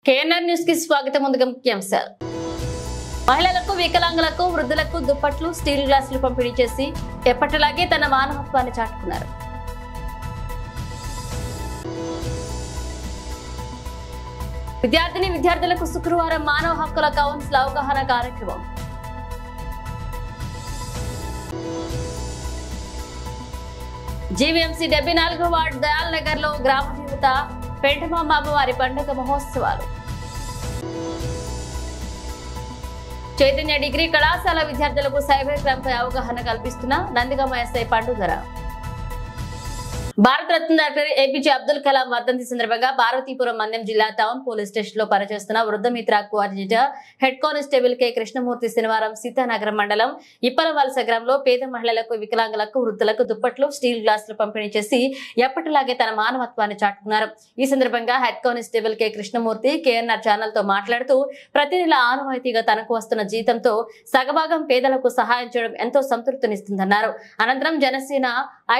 KNR news కి స్వాగతం. ముందుగా ముఖ్యాంశాలు. మహిళలకు, వికలాంగులకు, వృద్ధులకు దుప్పట్లు, స్టీల్ గ్లాసులు పంపిణీ చేసి ఎప్పటిలాగే తన మానవత్వాన్ని చాటుకున్నారు. విద్యార్థులకు శుక్రవారం మానవ హక్కుల కౌన్సిల్ అవగాహన కార్యక్రమం. జీవీఎంసీ 74వ వార్డు దయాల్ నగర్ లో గ్రామ దేవత పెంటమాంబ అమ్మవారి పండుగ మహోత్సవాలు. చైతన్య డిగ్రీ కళాశాల విద్యార్థులకు సైబర్ క్రైమ్ పై అవగాహన కల్పిస్తున్న నందిగామ ఎస్ఐ పండుగర. భారతరత్న డాక్టర్ ఏపీజే అబ్దుల్ కలాం వర్ధంతి సందర్భంగా పార్వతీపురం మన్యం జిల్లా టౌన్ పోలీస్ స్టేషన్ లో పనిచేస్తున్న Vruddhamitra coordinator head constable K Krishnamurthy శనివారం సీతానగరం మండలం ఇప్పలవలస గ్రామంలో పేద మహిళలకు, వికలాంగులకు, వృద్ధులకు దుప్పట్లు, స్టీల్ గ్లాసులు పంపిణీ చేసి ఎప్పటిలాగే తన మానవత్వాన్ని చాటుకున్నారు. ఈ సందర్భంగా head constable K Krishnamurthy KNR channel తో మాట్లాడుతూ ప్రతి నెల ఆనవాయితీగా తనకు వస్తున్న జీతంతో సగభాగం పేదలకు సహాయం చేయడం ఎంతో సంతృప్తినిస్తుందన్నారు. అనంతరం జనసేన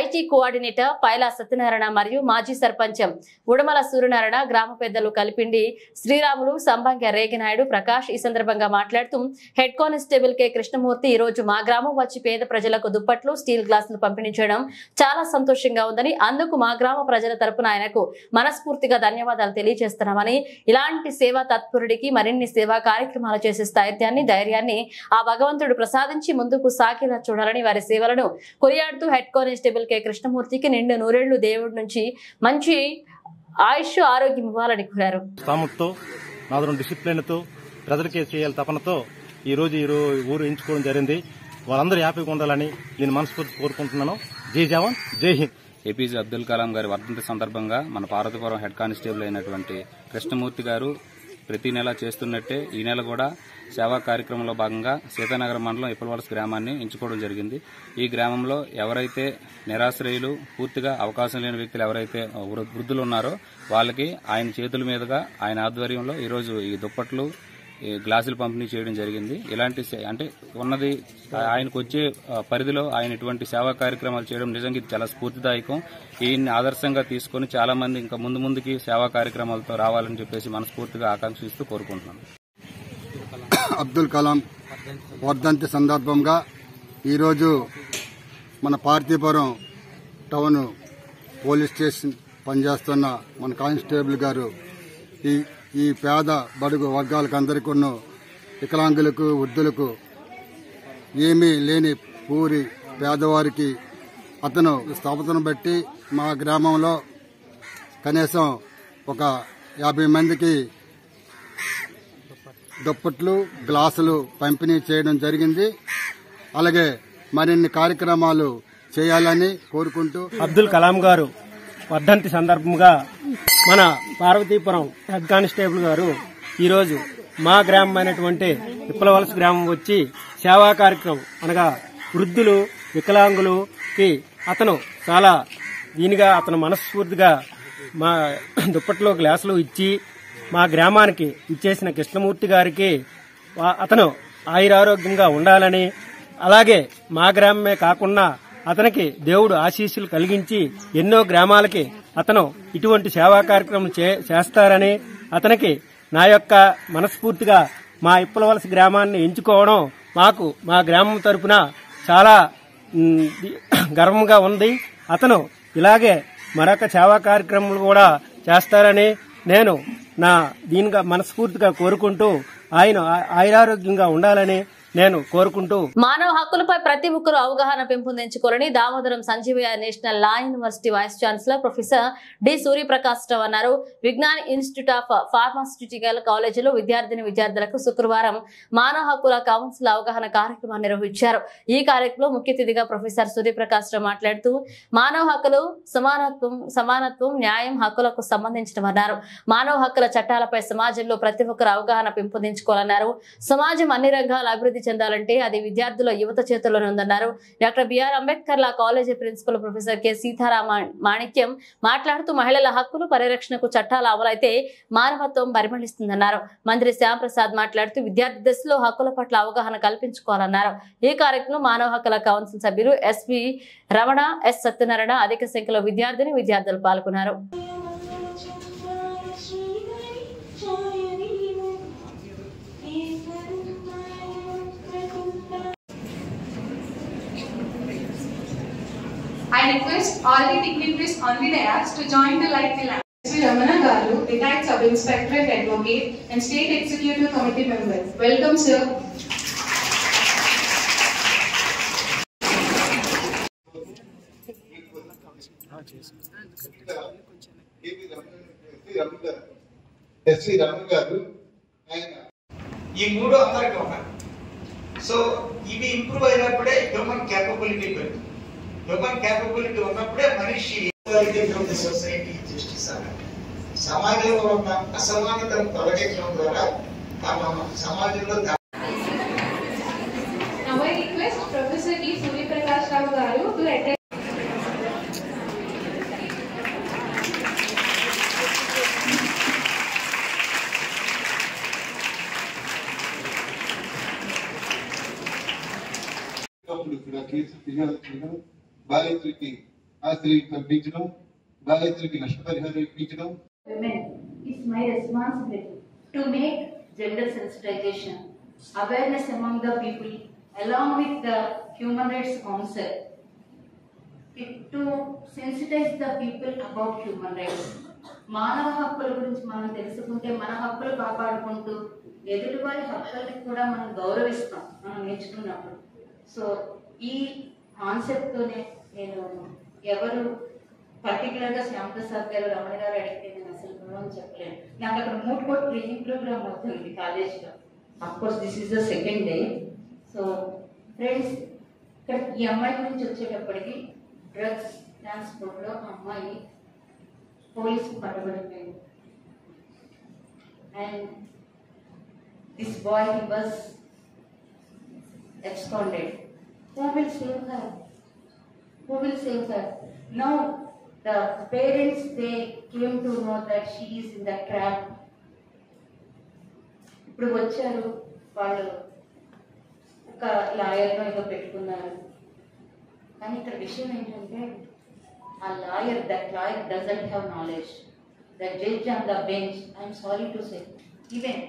ఐటీ కోఆర్డినేటర్ పైలా సత్యనారాయణ మరియు మాజీ సర్పంచం ఉడమల సూర్యనారాయణ, గ్రామ పెద్దలు కలిపిండి శ్రీరాములు, సంబంగ రేగినాయుడు, ప్రకాష్ ఈ సందర్భంగా మాట్లాడుతూ హెడ్ కానిస్టేబుల్ కె కృష్ణమూర్తి ఈ రోజు మా గ్రామం వచ్చి పేద ప్రజలకు దుప్పట్లు, స్టీల్ గ్లాసులు పంపిణీ చేయడం చాలా సంతోషంగా ఉందని, అందుకు మా గ్రామ ప్రజల తరపున ఆయనకు మనస్ఫూర్తిగా ధన్యవాదాలు తెలియజేస్తున్నామని, ఇలాంటి సేవా తత్పరుడికి మరిన్ని సేవా కార్యక్రమాలు చేసే స్థైర్యాన్ని, ధైర్యాన్ని ఆ భగవంతుడు ప్రసాదించి ముందుకు సాగేలా చూడాలని వారి సేవలను కొనియాడుతూ హెడ్ కానిస్టేబుల్ కె కృష్ణమూర్తికి నిండు నూరేళ్లు దేవుడి నుంచి మంచి ఆయుష్, ఆరోగ్యం ఇవ్వాలని కోరారు. డిసిప్లిన్ తో ప్రజలకే చేయాలి తపనతో ఈ రోజు ఊరు ఎంచుకోవడం జరిగింది. వాళ్ళందరూ హ్యాపీగా ఉండాలని నేను మనస్ఫూర్తి కోరుకుంటున్నాను. జై జవాన్, జై హింద్. ఏపీజే అబ్దుల్ కలాం గారి వర్ధంతి సందర్భంగా మన పార్వతీపురం హెడ్ కానిస్టేబుల్ అయినటువంటి కృష్ణమూర్తి గారు ప్రతి నెల చేస్తున్నట్టే ఈ నెల కూడా సేవా కార్యక్రమంలో భాగంగా సీతానగరం మండలం ఇప్పలవలస గ్రామాన్ని ఎంచుకోవడం జరిగింది. ఈ గ్రామంలో ఎవరైతే నిరాశ్రయులు, పూర్తిగా అవకాశం లేని వ్యక్తులు ఎవరైతే వృద్ధులు ఉన్నారో వాళ్ళకి ఆయన చేతుల మీదుగా, ఆయన ఆధ్వర్యంలో ఈరోజు ఈ దుప్పట్లు, ఈ గ్లాసులు పంపిణీ చేయడం జరిగింది. ఇలాంటి అంటే ఉన్నది ఆయనకు వచ్చే పరిధిలో ఆయన ఇటువంటి సేవా కార్యక్రమాలు చేయడం నిజంగా ఇది చాలా స్ఫూర్తిదాయకం. ఈయన్ని ఆదర్శంగా తీసుకుని చాలా మంది ఇంకా ముందుకి సేవా కార్యక్రమాలతో రావాలని చెప్పేసి మనస్ఫూర్తిగా ఆకాంక్షిస్తూ కోరుకుంటున్నాను. అబ్దుల్ కలాం వర్ధంతి సందర్భంగా ఈరోజు మన పార్వతీపురం టౌన్ పోలీస్ స్టేషన్ పనిచేస్తున్న మన కానిస్టేబుల్ గారు ఈ పేద బడుగు వర్గాలకు అందరికీ, వికలాంగులకు, వృద్ధులకు, ఏమీ లేని పూరి పేదవారికి అతను స్థాపతను బట్టి మా గ్రామంలో కనీసం ఒక 50 మందికి దుప్పట్లు, గ్లాసులు పంపిణీ చేయడం జరిగింది. అలాగే మరిన్ని కార్యక్రమాలు చేయాలని కోరుకుంటూ అబ్దుల్ కలాం గారు వర్ధంతి సందర్భంగా మన పార్వతీపురం హెడ్ కానిస్టేబుల్ గారు ఈరోజు మా గ్రామమైనటువంటి ఇప్పలవలస గ్రామం వచ్చి సేవా కార్యక్రమం అనగా వృద్ధులు, వికలాంగులకి అతను చాలా దీనిగా అతను మనస్ఫూర్తిగా మా దుప్పట్లో గ్లాసులు ఇచ్చి మా గ్రామానికి ఇచ్చేసిన కృష్ణమూర్తి గారికి అతను ఆయురారోగ్యంగా ఉండాలని, అలాగే మా గ్రామమే కాకుండా అతనికి దేవుడు ఆశీస్సులు కలిగించి ఎన్నో గ్రామాలకి అతను ఇటువంటి సేవా కార్యక్రమం చేస్తారని, అతనికి నా యొక్క మనస్ఫూర్తిగా మా ఇప్పలవలస గ్రామాన్ని ఎంచుకోవడం మాకు మా గ్రామం తరపున చాలా గర్వంగా ఉంది. అతను ఇలాగే మరొక సేవా కార్యక్రమాలు కూడా చేస్తారని నేను దీనిగా మనస్ఫూర్తిగా కోరుకుంటూ ఆయన ఆయురారోగ్యంగా ఉండాలని నేను కోరుకుంటూ మానవ హక్కులపై ప్రతి ఒక్కరూ అవగాహన పెంపొందించుకోవాలని Damodaram Sanjeevaiah national law university vice chancellor professor D Suryaprakash Rao అన్నారు. విజ్ఞాన్ ఇన్స్టిట్యూట్ ఆఫ్ ఫార్మాస్యూటికల్ కాలేజీలో విద్యార్థులకు శుక్రవారం మానవ హక్కుల కౌన్సిల్ అవగాహన కార్యక్రమాన్ని నిర్వహించారు. ఈ కార్యక్రమంలో ముఖ్య అతిథిగా ప్రొఫెసర్ సూర్యప్రకాశ్ రావు మాట్లాడుతూ మానవ హక్కులు సమానత్వం, న్యాయం, హక్కులకు సంబంధించినవన్నారు. మానవ హక్కుల చట్టాలపై సమాజంలో ప్రతి ఒక్కరు అవగాహన పెంపొందించుకోవాలన్నారు. సమాజం అన్ని రంగాల అభివృద్ధి చెందాలంటే అది విద్యార్థుల, యువత చేతుల్లోనే ఉందన్నారు. Doctor BR Ambedkar law college principal professor K Seetharama Manikyam మాట్లాడుతూ మహిళల హక్కులు పరిరక్షణకు చట్టాలు అమలైతే మానవత్వం పరిమళిస్తుందన్నారు. మంత్రి శ్యాంప్రసాద్ మాట్లాడుతూ విద్యార్థి దశలో హక్కుల పట్ల అవగాహన కల్పించుకోవాలన్నారు. ఈ కార్యక్రమంలో మానవ హక్కుల కౌన్సిల్ సభ్యులు ఎస్వి రమణ, ఎస్ సత్యనారాయణ, అధిక సంఖ్యలో విద్యార్థులు పాల్గొన్నారు. I request all the dignitaries on the dais to join the light the lamp. Sri Ramana Garu, retired Sub-Inspector and Advocate and State Executive Committee Member. Welcome, sir. SV Ramana గారు ఆయన ఈ మూడు అందరికీ ఉన్నాయి. సో ఇవి ఇంప్రూవ్ అయినప్పుడే human capability పెరుగుతుంది. Human capability ఉన్నప్పుడే మనిషి సొసైటీ జస్టిస్ అన్నట్టు సమాజంలో ఉన్న అసమానతను తొలగించడం ద్వారా సమాజంలో. Now I request Professor D. Surya Prakash Rao Garu to attend. బాధితులకి ఆస్తి కల్పించడం, బాధితులకి నష్టపరిహారం ఇప్పించడం. Women, it's my responsibility to make gender sensitization, awareness among the people, along with the Human Rights Council, to sensitize the people about human rights. మానవ హక్కుల గురించి మనం తెలుసుకుంటే మన హక్కులు కాపాడుకుంటూ ఎదుటివారి హక్కుల్ని కూడా మనం గౌరవిస్తాం మనం నేర్చుకున్నప్పుడు. సో ఈ కాన్సెప్ట్తోనే నేను ఎవరు పర్టికులర్గా శ్యామప్రసాద్ గారు రమణ గారు అడిగితే నేను అసలు గుణం చెప్పలేను. నాకు అక్కడ మూడ్ కోట్ ట్రైనింగ్ ప్రోగ్రామ్ అవుతుంది కాలేజ్లో. Of course this is the second day. So friends, ఇక్కడ ఈ అమ్మాయి గురించి వచ్చేటప్పటికి డ్రగ్స్ ట్రాన్స్పోర్ట్లో అమ్మాయి పోలీసు పట్టుబడిపోయింది. And this boy he was absconded. Who will save her? Who will save her? Now the parents, they came to know that she is in the trap. ఇప్పుడు వచ్చారు వాళ్ళు ఒక లాయర్ను ఏదో పెట్టుకున్నారు. కానీ ఇక్కడ విషయం ఏంటంటే ఆ lawyer, that lawyer doesn't have knowledge. The judge on the bench, I'm sorry to say, even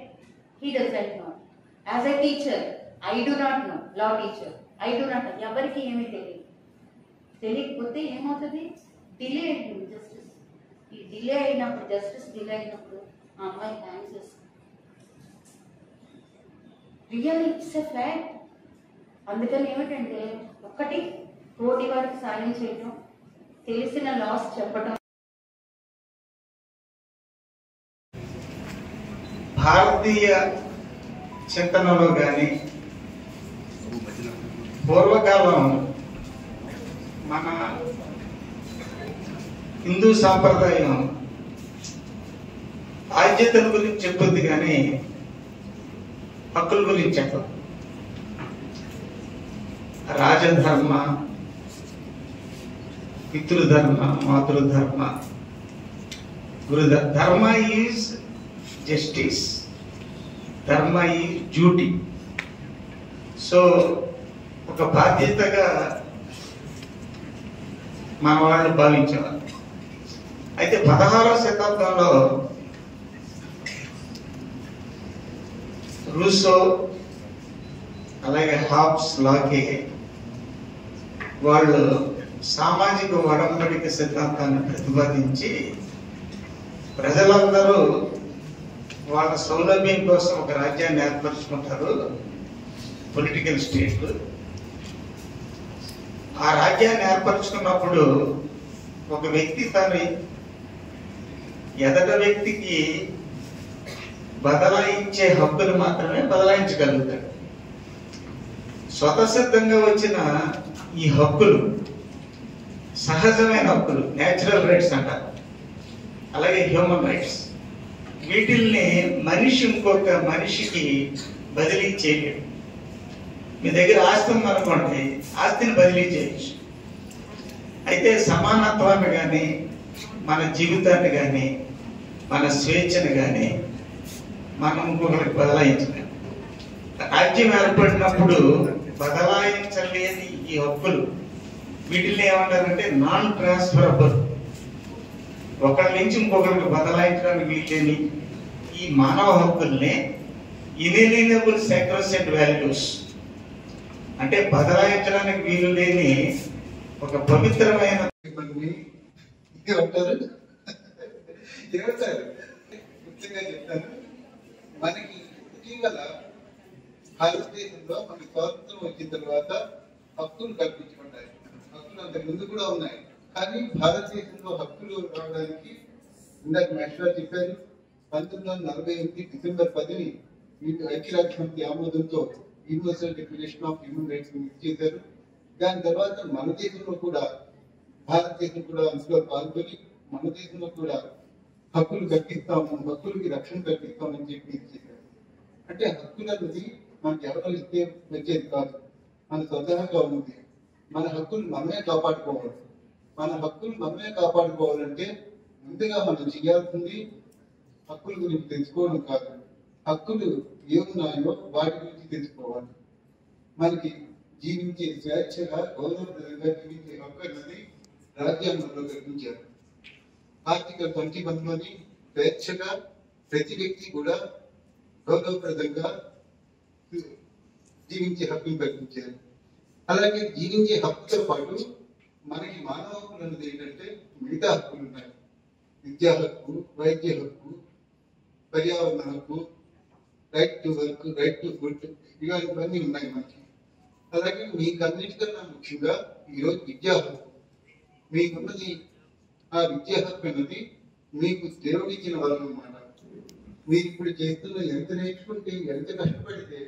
he doesn't know. As a teacher I do not know, law teacher, I do not know. ఎవరికి ఏమీ తెలియదు. తెలియకపోతే ఏమవుతుంది? Delay అయింది justice. ఈ delay అయినప్పుడు, justice delay అయినప్పుడు ఆ అమ్మాయి హ్యాండ్ చేస్తుంది. Real it's a fact. అందుకని ఏమిటంటే ఒకటి తోటి వారికి సాయం చేయటం, తెలిసిన లాస్ చెప్పటం. భారతీయ చింతనలో కానీ పూర్వకాలం మన హిందూ సాంప్రదాయం బాధ్యతల గురించి చెప్తుంది కానీ హక్కుల గురించి చెప్పదు. రాజధర్మ, పితృధర్మ, మాతృధర్మ, గురుధర్మ. ధర్మ ఈజ్ జస్టిస్, ధర్మ ఈజ్ డ్యూటీ. సో ఒక బాధ్యతగా మన వాళ్ళు భావించేవారు. అయితే 16వ శతాబ్దంలో రూసో అలాగే హాబ్స్, లాకే వాళ్ళు సామాజిక ఒడంబడిక సిద్ధాంతాన్ని ప్రతిపాదించి ప్రజలందరూ వాళ్ళ సౌలభ్యం కోసం ఒక రాజ్యాన్ని ఏర్పరచుకుంటారు, పొలిటికల్ స్టేట్. ఆ రాజ్యాన్ని ఏర్పరచుకున్నప్పుడు ఒక వ్యక్తి తన ఎదట వ్యక్తికి బదలాయించే హక్కులు మాత్రమే బదలాయించగలుగుతాడు. స్వతసిద్ధంగా వచ్చిన ఈ హక్కులు సహజమైన హక్కులు, న్యాచురల్ రైట్స్ అంటారు, అలాగే హ్యూమన్ రైట్స్. వీటిల్ని మనిషి ఇంకొక మనిషికి బదిలీ చేయలేడు. మీ దగ్గర ఆస్తి ఉందనుకోండి, ఆస్తిని బదిలీ చేయొచ్చు. అయితే సమానత్వాన్ని కానీ, మన జీవితాన్ని కానీ, మన స్వేచ్ఛను కానీ మనం ఇంకొకరికి బదలాయించలేము. రాజ్యం ఏర్పడినప్పుడు బదలాయించలేని ఈ హక్కులు, వీటిని ఏమంటారంటే నాన్ ట్రాన్స్ఫరబుల్. ఒకరి నుంచి ఇంకొకరికి బదలాయించడానికి వీలేని ఈ మానవ హక్కుల్ని ఇన్ఎలియనబుల్ సాక్రోసెంట్ వాల్యూస్, అంటే బదలాయించడానికి వీలు లేని ఒక పవిత్రమైన ఏమంటారు ముఖ్యంగా చెప్తాను. మనకి ఇటీవల భారతదేశంలో మనకి స్వాతంత్రం వచ్చిన తర్వాత హక్కులు కల్పించుకుంటాయి. హక్కులు అంతకు ముందు కూడా ఉన్నాయి, కానీ భారతదేశంలో హక్కులు రావడానికి ఇందాక మేషా చెప్పారు 1948 డిసెంబర్ 10 ఐక్యరాజ్య సమితి ఆమోదంతో universal declaration of human rights ఇచ్చేశారు. దాని తర్వాత మన దేశంలో కూడా భారతదేశం కూడా అందులో పాల్గొని మన దేశంలో కూడా హక్కులు కల్పిస్తాము, హక్కులకి రక్షణ కల్పిస్తామని చెప్పి ఇచ్చేశారు. అంటే హక్కులు అనేది మనకి ఎవరో ఇస్తే వచ్చేది కాదు, మన స్వతహాగా ఉంది. మన హక్కులు మనమే కాపాడుకోవాలి. మన హక్కులు మనమే కాపాడుకోవాలంటే ముందుగా మనం చేయాల్సింది హక్కుల గురించి తెలుసుకోవడం కాదు, హక్కులు ఏమున్నాయో వాటి గురించి తెలుసుకోవాలి. మనకి జీవించే స్వేచ్ఛగా గౌరవప్రదంగా జీవించే హక్కు అనేది రాజ్యాంగంలో కల్పించారు. ఆర్టికల్ 21లోని స్వేచ్ఛగా ప్రతి వ్యక్తి కూడా గౌరవప్రదంగా జీవించే హక్కును కల్పించారు. అలాగే జీవించే హక్కుతో పాటు మనకి మానవ హక్కులు అనేది ఏంటంటే మిగతా హక్కులు ఉన్నాయి. విద్యా హక్కు, వైద్య హక్కు, పర్యావరణ హక్కు, right to work, right to food, ఇవన్నీ ఉన్నాయి మనకి. అలాగే మీకు అన్నిటికన్నా ముఖ్యంగా ఈరోజు విద్యా హక్కు మీకున్నది. ఆ విద్యా హక్కు అనేది మీకు దేవుడిచ్చిన వరం అన్నమాట. మీరు ఇప్పుడు చేస్తున్న ఎంత నేర్చుకుంటే, ఎంత కష్టపడితే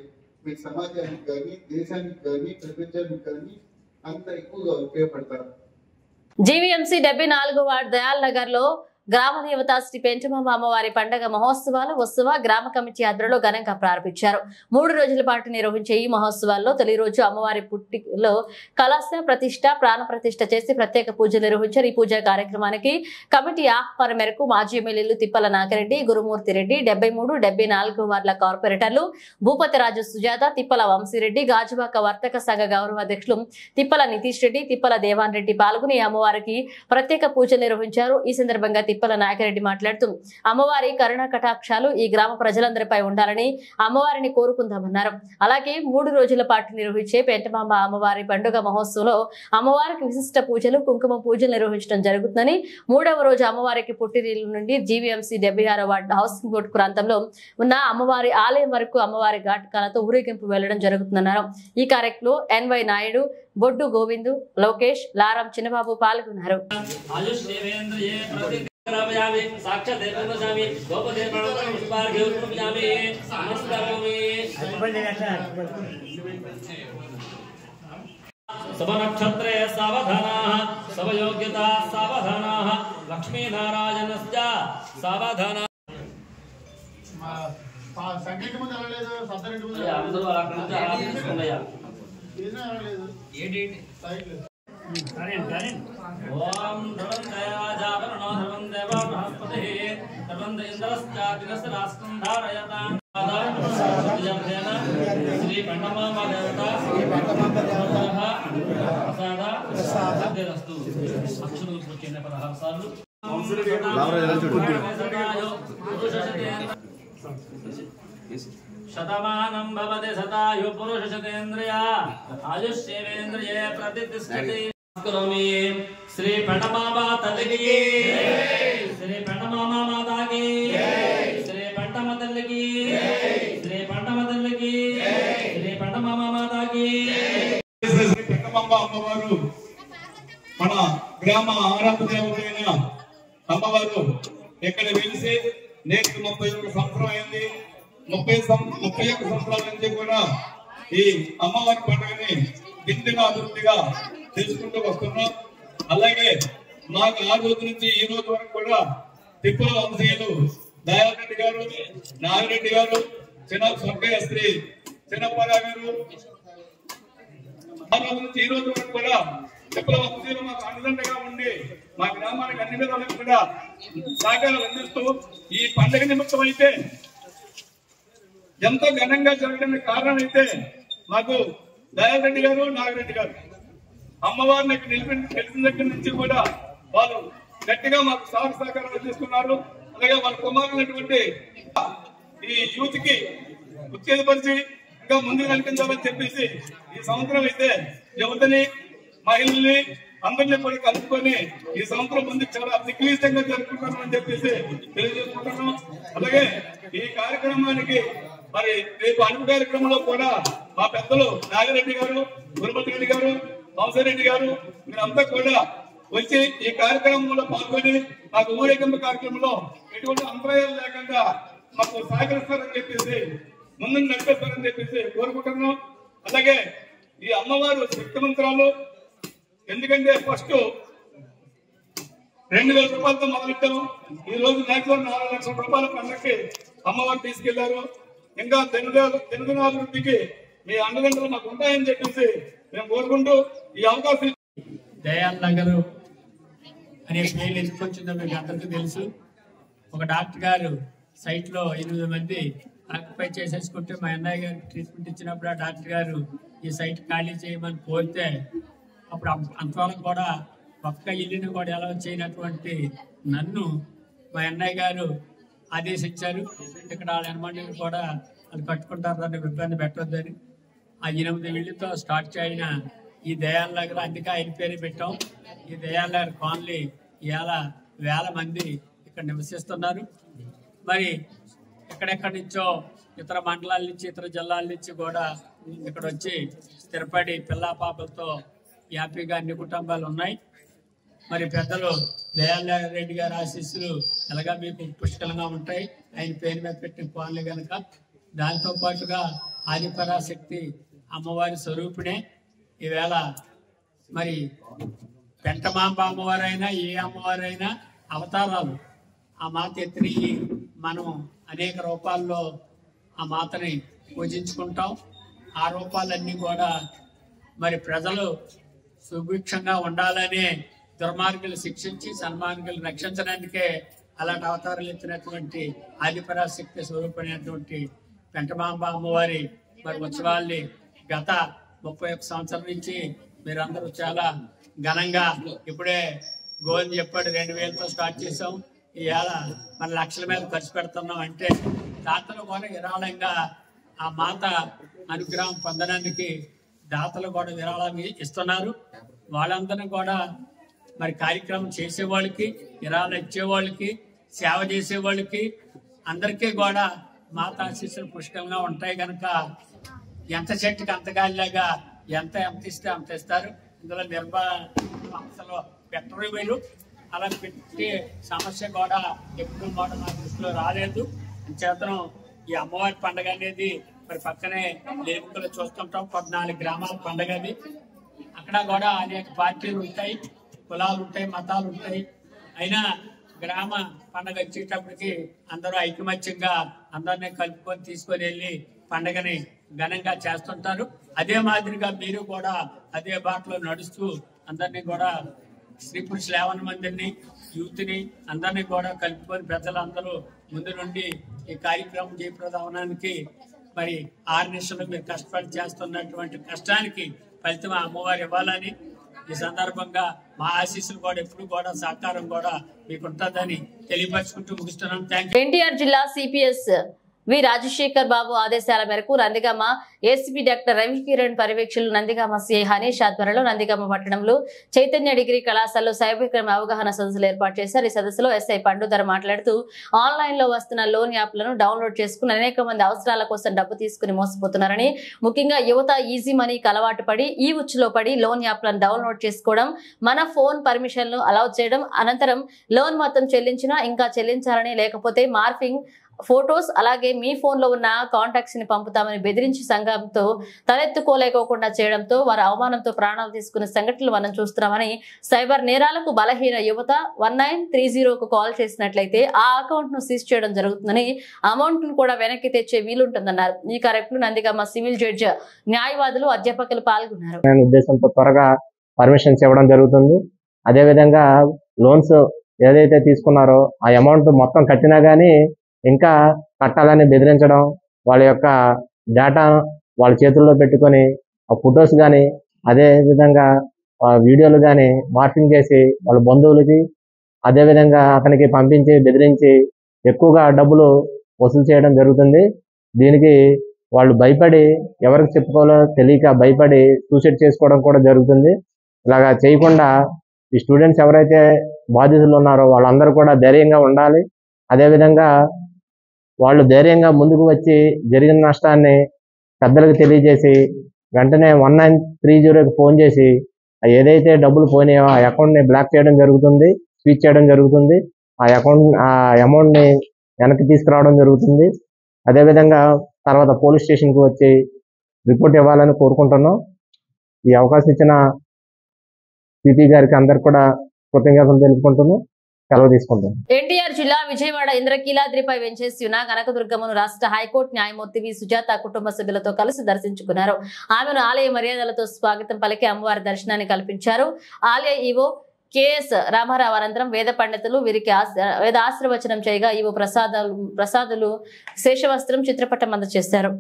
మీకు సమాజానికి కానీ, దేశానికి కానీ, ప్రపంచానికి కానీ అంత ఎక్కువగా ఉపయోగపడతారు. జీవీఎంసీ 74 వార్డు దయాల్ నగర్ లో గ్రామ దేవత శ్రీ పెంచమాంబ అమ్మవారి పండుగ మహోత్సవాలు ఉత్సవ గ్రామ కమిటీ ఆధ్వర్యంలో ఘనంగా ప్రారంభించారు. 3 రోజుల పాటు నిర్వహించే ఈ మహోత్సవాల్లో తొలి రోజు అమ్మవారి పుట్టిలో కలశ ప్రతిష్ట, ప్రాణ ప్రతిష్ట చేసి ప్రత్యేక పూజలు నిర్వహించారు. ఈ పూజా కార్యక్రమానికి కమిటీ ఆహ్వానం మేరకు మాజీ ఎమ్మెల్యేలు తిప్పల నాగిరెడ్డి, గురుమూర్తి రెడ్డి, 73, 74 వార్డుల కార్పొరేటర్లు భూపతిరాజు సుజాత, తిప్పల వంశీరెడ్డి, గాజువాక వర్తక సంఘ గౌరవ అధ్యక్షులు తిప్పల నితీష్ రెడ్డి, తిప్పల దేవాన్ రెడ్డి పాల్గొని అమ్మవారికి ప్రత్యేక పూజలు నిర్వహించారు. ఈ సందర్భంగా తిప్పల నాగిరెడ్డి మాట్లాడుతూ అమ్మవారి కరుణ కటాక్షాలు ఈ గ్రామ ప్రజలందరిపై ఉండాలని అమ్మవారిని కోరుకుందామన్నారు. అలాగే 3 రోజుల పాటు నిర్వహించే పెంటమాంబ అమ్మవారి పండుగ మహోత్సవంలో అమ్మవారికి విశిష్ట పూజలు, కుంకుమ పూజలు నిర్వహించడం జరుగుతుందని, 3వ రోజు అమ్మవారికి పుట్టినీళ్ళ నుండి జీవీఎంసీ 76 వార్డు హౌసింగ్ బోర్డు ప్రాంతంలో ఉన్న అమ్మవారి ఆలయం వరకు అమ్మవారి ఘాటకాలతో ఊరేగింపు వెళ్లడం జరుగుతుందన్నారు. ఈ కార్యక్రమంలో ఎన్వై నాయుడు, బొడ్డు గోవిందు, లోకేష్, లారం చిన్నబాబు పాల్గొన్నారు. साक्षात् सबनक्षत्रे सावधानाः सबयोग्यताः सावधानाः लक्ष्मीनारायणस्य सावधानाः ओम धर्म दयाजावरणो धर्मं देवा बृहस्पतिः धर्मं इंद्रश्चाग्निश्च राष्ट्रं धारयतां जर्धेन श्री पंडमांबा देवता प्रसाद सद्यस्तु अक्षुल पुच्चेन 16 सार्लु शतमानं भवति शतायु पुरुषशतेन्द्रिय आयुष्येवेन्द्रिये प्रतिष्ठति करोमि श्री पंडमांबा तल्ली की श्री पंडमांबा माता की श्री पंडमा तल्ली की श्री पंडमा तल्ली की श्री पंडमांबा माता की श्री पंडमांबा अम्मवारु మన గ్రామ ఆరాధన దేవతైన అమ్మవారు ఎక్కడ వెలిసి నేటికి 31 సంవత్సరం అయింది. 31 సంవత్సరాల నుంచి కూడా ఈ అమ్మవారి పండుగని విందుగా అభివృద్ధిగా తెలుసుకుంటూ వస్తున్నాం. అలాగే మాకు ఆ రోజు నుంచి ఈ రోజు వరకు కూడా తిప్పుల వంశీయులు దయారెడ్డి గారు, నాగిరెడ్డి గారు, చిన్న స్వర్గీయ శ్రీ చిన్నప్పారావు గారు, ఆ రోజు నుంచి ఈ రోజు వరకు కూడా తిప్పుల వంశీయులు మాకు అండదండగా ఉండి మా గ్రామానికి అన్ని విధాలకు కూడా సహకారాలు అందిస్తూ ఈ పండుగ నిమిత్తం అయితే ఎంతో ఘనంగా జరగడానికి కారణం అయితే మాకు దయారెడ్డి గారు, నాగిరెడ్డి గారు అమ్మవారిని నిలిపిన దగ్గర నుంచి కూడా వాళ్ళు గట్టిగా మాకు సహకారాలు అందిస్తున్నారు. అలాగే వాళ్ళ కుమారులైనటువంటి ఈ యూత్ కి ఉత్తేజపరిచి ఇంకా ముందుకు నడిపించాలని చెప్పేసి ఈ సంవత్సరం అయితే యువతని, మహిళల్ని అందరినీ కూడా కలుపుకొని ఈ సంవత్సరం ముందు చాలా దిగ్విజయంగా జరుపుకుంటామని చెప్పేసి తెలియజేసుకుంటున్నాం. అలాగే ఈ కార్యక్రమానికి మరి రేపు అడుగు కార్యక్రమంలో కూడా మా పెద్దలు నాగిరెడ్డి గారు, గురుమతి రెడ్డి గారు, వంశరెడ్డి గారు మీరంతా కూడా వచ్చి ఈ కార్యక్రమంలో పాల్గొని మాకు ఊరేగింపు కార్యక్రమంలో ఎటువంటి అంతరాయాలు లేకుండా మాకు సహకరిస్తారని చెప్పేసి ముందుకు నడిపేస్తారని చెప్పేసి కోరుకుంటున్నాం. అలాగే ఈ అమ్మవారు శక్తిమంత్రాలు, ఎందుకంటే ఫస్ట్ 2,000 రూపాయలతో మొదలెట్టాం. ఈ రోజు మాక్సిమం 4 లక్షల రూపాయల పండుగకి అమ్మవారు తీసుకెళ్లారు. ఇంకా దినదినాభివృద్ధికి మీ అండదండలు మాకు ఉంటాయని చెప్పేసి మేము కోరుకుంటూ ఈ అవకాశం. దయాల్ నగర్ అనే పేరు ఎందుకు వచ్చిందో మీకు అందరికీ తెలుసు. ఒక డాక్టర్ గారు సైట్ లో 8 మంది ఆక్యుపై చేసేసుకుంటే మా అన్నయ్య గారు ట్రీట్మెంట్ ఇచ్చినప్పుడు ఆ డాక్టర్ గారు ఈ సైట్ ఖాళీ చేయమని కోరితే అప్పుడు అంతవరకు కూడా ఒక్క ఇల్లుని కూడా ఎలా చేయనటువంటి నన్ను మా అన్నయ్య గారు ఆదేశించారు. ఇక్కడ వాళ్ళ ఎనమండిని కూడా వాళ్ళు కట్టుకుంటారు, దాన్ని ఇబ్బంది పెట్టొద్దని. ఆ 8 ఇళ్లతో స్టార్ట్ చేయన ఈ దయాల్ నగర్, అందుకే ఆయన పేరు పెట్టాం. ఈ దయాల్ నగర్ కాలనీ ఇవాళ 1000 మంది ఇక్కడ నివసిస్తున్నారు. మరి ఎక్కడెక్కడి నుంచో ఇతర మండలాల నుంచి, ఇతర జిల్లాల నుంచి కూడా ఇక్కడ వచ్చి స్థిరపడి పిల్లా పాపలతో హ్యాపీగా అన్ని కుటుంబాలు ఉన్నాయి. మరి పెద్దలు దయాల్ రెడ్డి గారి ఆశీస్సులు ఎలాగా మీకు పుష్కలంగా ఉంటాయి. ఆయన పేరు మీద పెట్టిన కాలనీ కనుక దాంతో పాటుగా ఆదిపరాశక్తి అమ్మవారి స్వరూపిణే. ఈవేళ మరి పెంటమాంబ అమ్మవారైనా ఏ అమ్మవారైనా అవతారాలు. ఆ మాత ఎత్తిని మనం అనేక రూపాల్లో ఆ మాతని పూజించుకుంటాం. ఆ రూపాలన్నీ కూడా మరి ప్రజలు సుభిక్షంగా ఉండాలనే దుర్మార్గులు శిక్షించి సన్మార్గులు రక్షించడానికే అలాంటి అవతారాలు ఎత్తినటువంటి ఆదిపరాశక్తి స్వరూపమైనటువంటి పెంటమాంబ అమ్మవారి మరి ఉత్సవాల్ని గత 31 సంవత్సరాల నుంచి మీరందరూ చాలా ఘనంగా, ఇప్పుడే గోవింద్ చెప్పాడు 2000తో స్టార్ట్ చేసాం. ఇవాళ మన లక్షల మీద ఖర్చు పెడుతున్నాం. అంటే దాతలు కూడా విరాళంగా ఆ మాత అనుగ్రహం పొందడానికి దాతలు కూడా విరాళం ఇస్తున్నారు. వాళ్ళందరినీ కూడా మరి కార్యక్రమం చేసేవాళ్ళకి, విరాళం ఇచ్చేవాళ్ళకి, సేవ చేసేవాళ్ళకి అందరికీ కూడా మాత ఆశీస్సులు పుష్కలంగా ఉంటాయి కనుక ఎంత చెట్టుకి అంత గాలిలాగా ఎంత ఇస్తే అంత ఇస్తారు. ఇందులో అంశలో పెట్టరు వీళ్ళు. అలా పెట్టి సమస్య కూడా ఎప్పుడు కూడా నా దృష్టిలో రాలేదు. చేతనం ఈ అమ్మవారి పండుగ అనేది మరి పక్కనే లేముకలు చూస్తుంటాం. 14 గ్రామాల పండుగ అది. అక్కడ కూడా అనేక పార్టీలు ఉంటాయి, కులాలు ఉంటాయి, మతాలు ఉంటాయి. అయినా గ్రామ పండుగ వచ్చేటప్పటికి అందరూ ఐకమత్యంగా అందరినీ కలుపుకొని తీసుకొని వెళ్ళి పండుగని ఘనంగా చేస్తుంటారు. అదే మాదిరిగా మీరు కూడా అదే బాటలో నడుస్తూ అందరినీ కూడా స్త్రీ పురుషులు 50 మందిని, యూత్ని అందరినీ కూడా కలుపుకొని ప్రజలందరూ ముందు నుండి ఈ కార్యక్రమం జయప్రదం అవడానికి మరి 6 నిమిషాలు మీరు కష్టపడి చేస్తున్నటువంటి కష్టానికి ఫలితం అమ్మవారు ఇవ్వాలని ఈ సందర్భంగా మా ఆశీస్సులు కూడా ఎప్పుడు కూడా సహకారం కూడా మీకు ఉంటుందని తెలియపరుచుకుంటూ ముగిస్తున్నాం. Thank you. ఎన్టీఆర్ జిల్లా సిపిఎస్ వి రాజశేఖర్ బాబు ఆదేశాల మేరకు నందిగామ ఏసీపీ డాక్టర్ రవికిరణ్ పర్యవేక్షణలు నందిగామ సిఐ హనీష్ ఆధ్వర్యంలో నందిగామ పట్టణంలో చైతన్య డిగ్రీ కళాశాలలో సైబర్ క్రైమ్ అవగాహన సదస్సులు ఏర్పాటు చేశారు. ఈ సదస్సులో ఎస్ఐ పండుధర మాట్లాడుతూ ఆన్లైన్ లో వస్తున్న లోన్ యాప్లను డౌన్లోడ్ చేసుకుని అనేక మంది అవసరాల కోసం డబ్బు తీసుకుని మోసపోతున్నారని, ముఖ్యంగా యువత ఈజీ మనీకి అలవాటు పడి ఈ ఉచ్చులో పడి లోన్ యాప్లను డౌన్లోడ్ చేసుకోవడం, మన ఫోన్ పర్మిషన్లు అలౌ చేయడం, అనంతరం లోన్ మొత్తం చెల్లించినా ఇంకా చెల్లించాలని, లేకపోతే మార్ఫింగ్ ఫోటోస్ అలాగే మీ ఫోన్ లో ఉన్న కాంటాక్ట్స్ ని పంపుతామని బెదిరించి సంఘంతో తలెత్తుకోలేకోకుండా చేయడంతో వారు అవమానంతో ప్రాణాలు తీసుకునే సంఘటనలు మనం చూస్తున్నామని, సైబర్ నేరాలకు బలహీన యువత 1930కు కాల్ చేసినట్లయితే ఆ అకౌంట్ ను సీజ్ చేయడం జరుగుతుందని, అమౌంట్ ను కూడా వెనక్కి తెచ్చే వీలుంటుందన్నారు. ఈ కార్యక్రమంలో నందిగామ సివిల్ జడ్జి, న్యాయవాదులు, అధ్యాపకులు పాల్గొన్నారు. ఉద్దేశంతో త్వరగా పర్మిషన్స్ ఇవ్వడం జరుగుతుంది. అదేవిధంగా లోన్స్ ఏదైతే తీసుకున్నారో ఆ అమౌంట్ మొత్తం కట్టినా గానీ ఇంకా కట్టాలని బెదిరించడం, వాళ్ళ యొక్క డేటా వాళ్ళ చేతుల్లో పెట్టుకొని ఆ ఫొటోస్ కానీ అదే విధంగా వీడియోలు కానీ మార్ఫింగ్ చేసి వాళ్ళ బంధువులకి అదేవిధంగా అతనికి పంపించి బెదిరించి ఎక్కువగా డబ్బులు వసూలు చేయడం జరుగుతుంది. దీనికి వాళ్ళు భయపడి ఎవరికి చెప్పుకోవాలో తెలియక భయపడి సూసైడ్ చేసుకోవడం కూడా జరుగుతుంది. ఇలాగా చేయకుండా ఈ స్టూడెంట్స్ ఎవరైతే బాధితులు ఉన్నారో వాళ్ళందరూ కూడా ధైర్యంగా ఉండాలి. అదేవిధంగా వాళ్ళు ధైర్యంగా ముందుకు వచ్చి జరిగిన నష్టాన్ని పెద్దలకు తెలియజేసి వెంటనే 1930కి ఫోన్ చేసి ఏదైతే డబ్బులు పోయినాయో ఆ అకౌంట్ని బ్లాక్ చేయడం జరుగుతుంది, స్విచ్ చేయడం జరుగుతుంది. ఆ అమౌంట్ని వెనక్కి తీసుకురావడం జరుగుతుంది. అదేవిధంగా తర్వాత పోలీస్ స్టేషన్కి వచ్చి రిపోర్ట్ ఇవ్వాలని కోరుకుంటున్నాం. ఈ అవకాశం ఇచ్చిన సిపి గారికి అందరికి కూడా కృతజ్ఞతలు తెలుపుకుంటున్నాం. సెలవు తీసుకుంటాం. ఎన్టీఆర్ జిల్లా విజయవాడ ఇంద్రకీలాద్రిపై వెంచేసి ఉన్న కనకదుర్గమ్మను రాష్ట్ర హైకోర్టు న్యాయమూర్తి వి సుజాత కుటుంబ సభ్యులతో కలిసి దర్శించుకున్నారు. ఆమెను ఆలయ మర్యాదలతో స్వాగతం పలికి అమ్మవారి దర్శనాన్ని కల్పించారు. ఆలయ ఈవో కెఎస్ రామారావు అనంతరం వేద పండితులు వీరికి వేద ఆశీర్వచనం చేయగా ఈవో ప్రసాదులు శేషవస్త్రం చిత్రపటం అందజేశారు.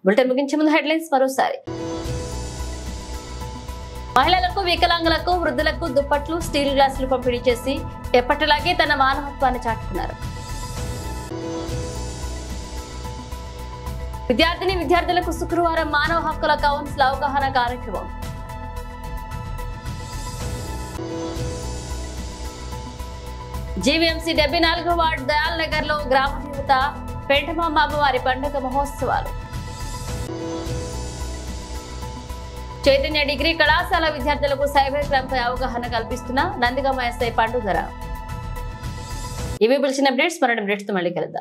బులెటిన్ ముగించే ముందు హెడ్లైన్స్ మరోసారి. మహిళలకు, వికలాంగులకు, వృద్ధులకు దుప్పట్లు, స్టీల్ గ్లాసులు పంపిణీ చేసి ఎప్పటిలాగే తన మానవత్వాన్ని చాటుకున్నారు. విద్యార్థులకు శుక్రవారం మానవ హక్కుల కౌన్సిల్ అవగాహన కార్యక్రమం. జీవీఎంసీ 74వ వార్డు దయాల్ నగర్ లో గ్రామ దేవత పెంటమాంబ అమ్మవారి పండుగ మహోత్సవాలు. చైతన్య డిగ్రీ కళాశాల విద్యార్థులకు సైబర్ క్రైమ్ పై అవగాహన కల్పిస్తున్న నందిగామ ఎస్ఐ పండుగర. ఇవి పిలిచిన అప్డేట్స్. మరో అప్డేట్స్ తో మళ్ళీ కలుద్దాం.